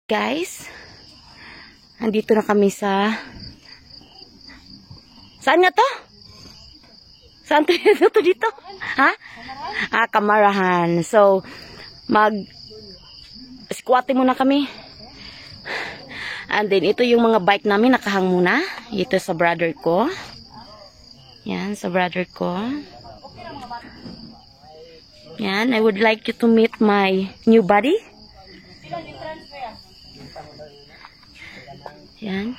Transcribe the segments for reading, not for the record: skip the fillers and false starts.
Guys, andito na kami sa... Saan nga to? Saan to dito? Ha? Kamarahan. So, squatting muna kami. And then, ito yung mga bike namin. Nakahang muna. Ito sa brother ko. Yan, sa brother ko. Yan, I would like you to meet my new buddy. Yan.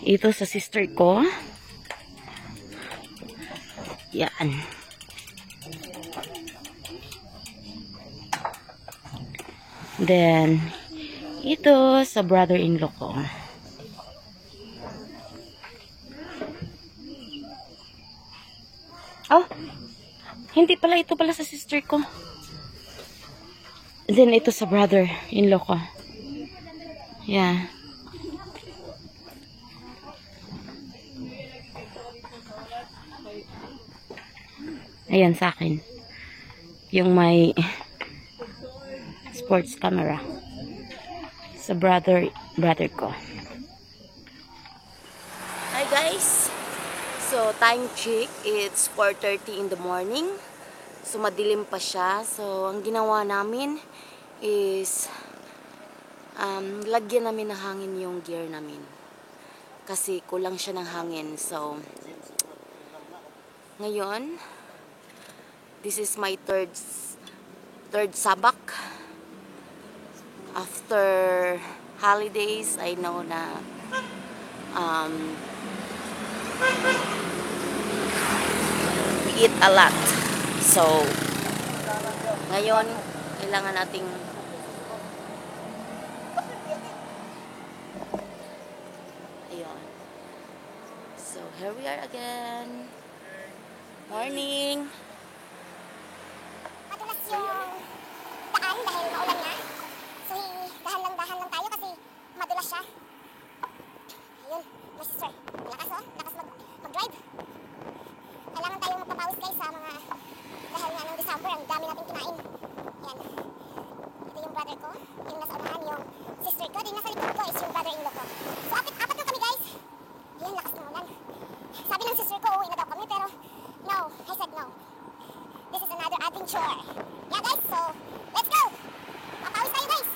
Ito sa sister ko. Yan. Then, ito sa brother-in-law ko. Oh! Hindi pala, ito pala sa sister ko. Then, ito sa brother-in-law ko. Yeah. Ayan sa akin. Yung may sports camera. Sa brother ko. Hi guys! So, time check, it's 4:30 in the morning. So, madilim pa siya. So, ang ginawa namin is lagyan namin ng hangin yung gear namin. Kasi kulang siya ng hangin. So, ngayon, this is my third sabak. After holidays, I know na eat a lot. So, ngayon, kailangan nating ayun. So, here we are again. Morning. Madulas yung daan dahil maulan na. So, dahan lang tayo kasi madulas siya. Ayun, my sister. Lakas mag-drive. Kailangan tayong magpapawis guys sa mga dahil nga ng December, ang dami natin kinain. Ayan. Ito yung brother ko. Yung nasa unahan yung sister ko. Din nasa likod ko is yung brother-in-law ko. So, apat na kami guys. Ayan, lakas ng ulan. Sabi ng sister ko, uuwi na daw kami pero no, I said no. This is another adventure. Yeah guys, so let's go! Papawis tayo guys!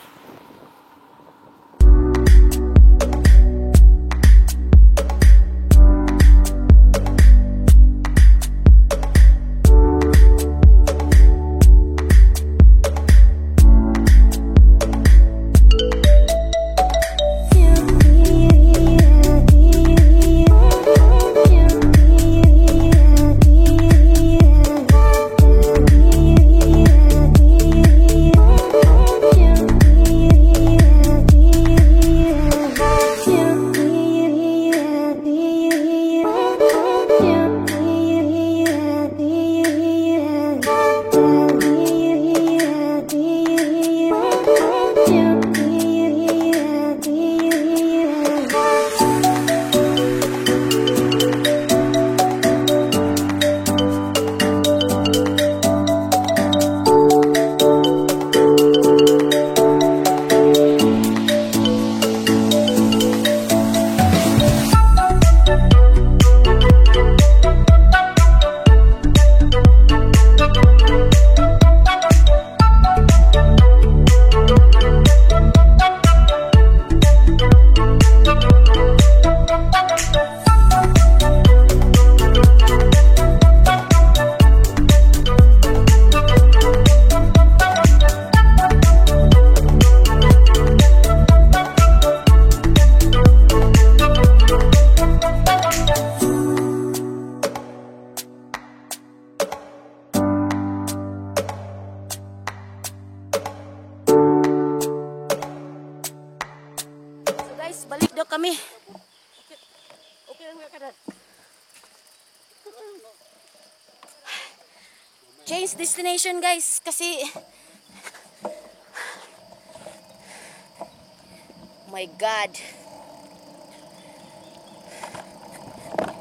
Balik daw kami. Okay lang ka dad. Change destination guys kasi my God.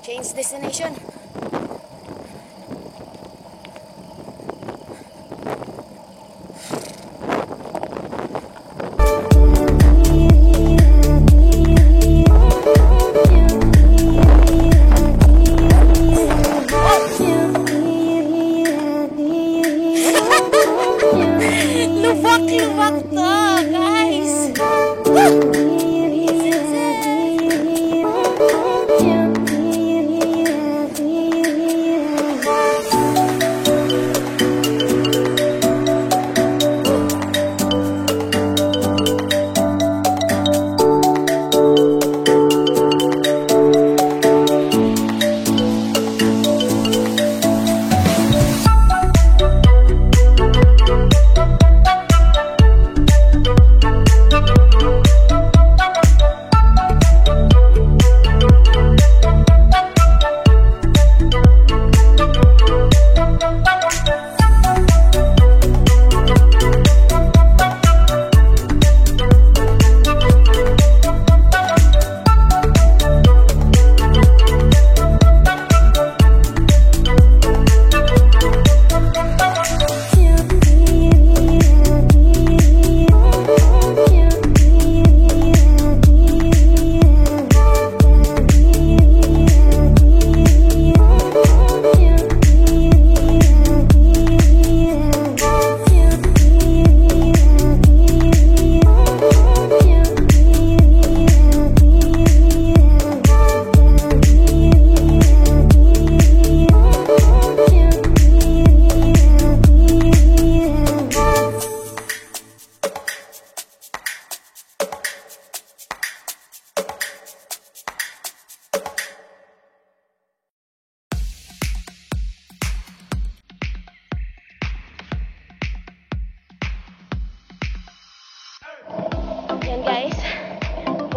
Change destination.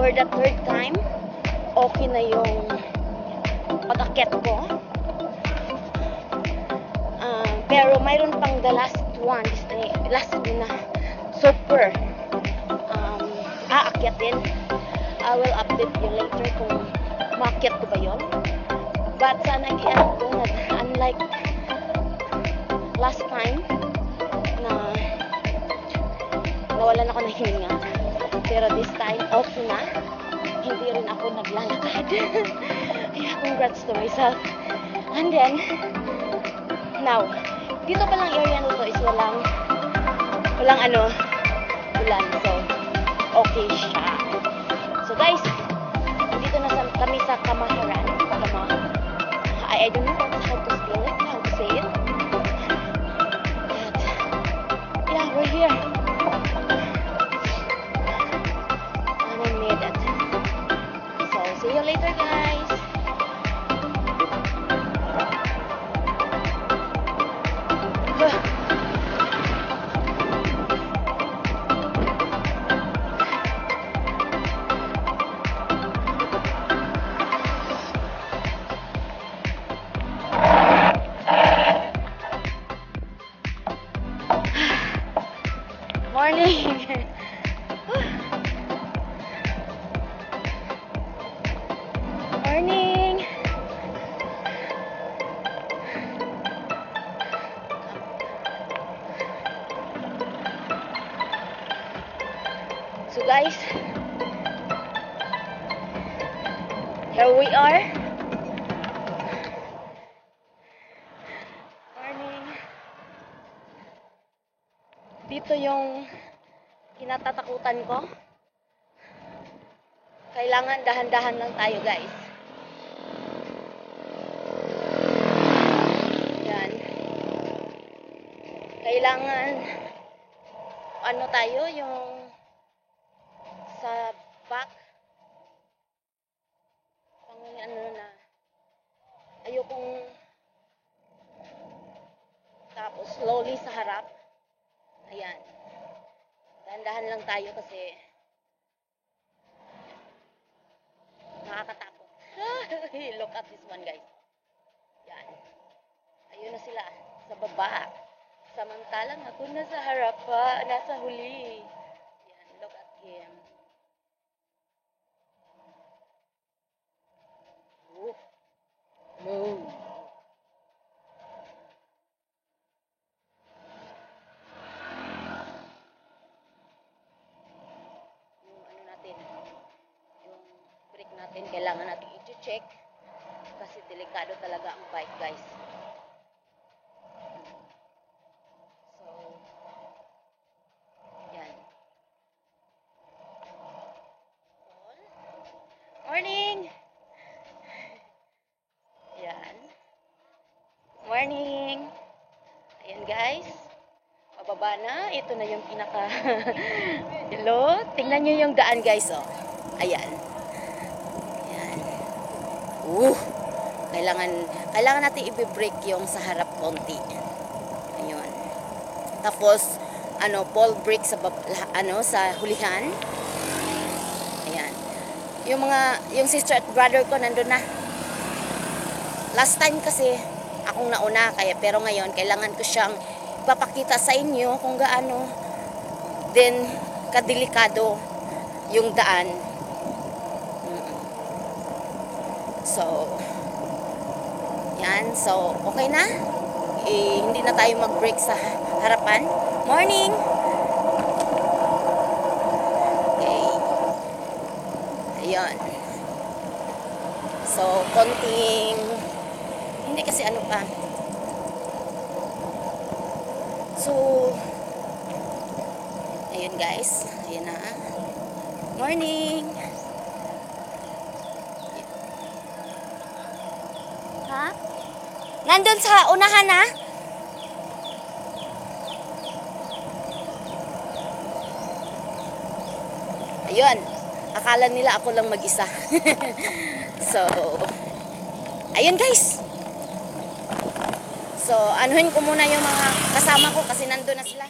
for the third time, okay na yung pag-akyat ko. Pero mayroon pang the last one, last na super aakyatin. I will update you later kung maakyat ko ba yun. But sana i-ano ko na unlike last time na nawalan ako ng hininga. Pero this time, okay na. Hindi rin ako naglalakad. Yeah, congrats to myself. And then, now, dito palang area na to is walang ulan. So, okay siya. So guys, dito na kami sa Kamaharan. I don't know how to spell it, how to say it. But, yeah, we're here. And I made it. So, see you later, guys. Morning. Morning. So guys, here we are. Morning. Dito yung kinatatakutan ko. Kailangan dahan-dahan lang tayo, guys. Yan. Kailangan ano tayo, yung sa back na ayokong tapos slowly sa harap. Ayan. Dahan-dahan lang tayo kasi nakakatakot. Look at this one, guys. Yan. Ayun na sila sa baba. Samantalang ako nasa harap pa, nasa huli. Yan, look at him. Ooh. Move. Natin kailangan natin i-check kasi delikado talaga ang bike, guys. So, yan. Morning! Yan. Morning! Ayan, guys. Pababa na. Ito na yung pinaka hello. Tingnan nyo yung daan, guys, oh. Ayan. Kailangan natin i-brake yung sa harap konti. Ayun. Tapos pole brake sa sa hulihan. Ayan. Yung sister at brother ko nandun na. Last time kasi akong nauna pero ngayon kailangan ko siyang ipapakita sa inyo kung gaano din kadelikado yung daan. So, yan. So, okay na. Hindi na tayo mag-brake sa harapan. Morning! Okay. Ayan. So, konting hindi kasi pa. So, ayun, guys. Ayan na. Morning! Ha? Nandun sa unahan, ha? Ayun. Akala nila ako lang mag-isa. So, ayun, guys. So, anuhin ko muna yung mga kasama ko kasi nandun na sila.